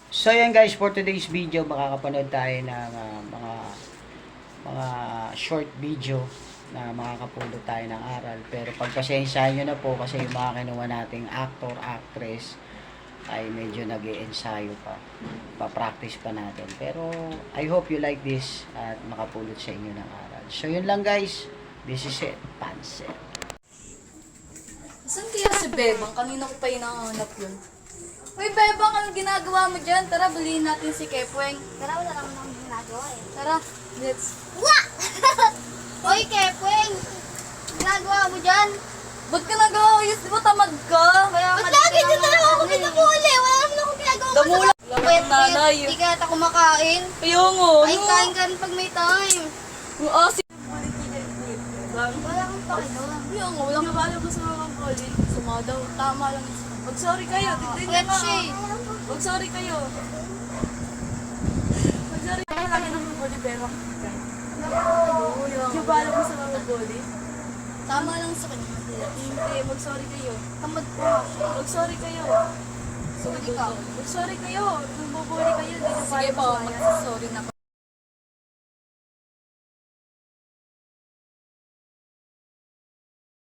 So yan guys, for today's video, makakapanood tayo ng mga short video na makakapulot tayo ng aral. Pero pagpasensyahan nyo na po kasi yung mga kinuha nating actor, actress ay medyo nag-i-ensayo pa. Pa-practice pa natin. Pero I hope you like this at makapulot sa inyo ng aral. So yun lang guys, this is it, Pansel. Saan kaya si Bebang? Kanina ko pa hinahanap yun. Uy, Bebang, anong ginagawa mo dyan? Tara, balihin natin si Kepweng. Tara, wala naman akong ginagawa eh. Tara, let's... Wa! Hoy, Kepweng! Ginagawa mo dyan? Ba't ka nag-aayos? Di ba tamad ka? Ba't lagi dito lang ako pinapuli? Wala naman akong ginagawa Damula. Pwet, Nanay. Di ka ata kumakain. Ayaw nga, Ay, kain ka rin pag may time. Yung asin. Wala kang pakialam. Ayaw nga, walang nabalo ko sa mga poli. Sumadaw, tama lang. Mag-sorry kayo, tignan Pwet nyo siya nga. Mag-sorry kayo. Mag-sorry kayo lagi ng poli, Bebang. Yung balo ko sa mga poli. Tama lang sa kanya. Hindi, mag-sorry kayo. Tamad po nga siya. Mag-sorry kayo. Ikaw. Mag-sorry kayo. Nung bubuli kayo, hindi na pala. Sige po, mag-sorry na.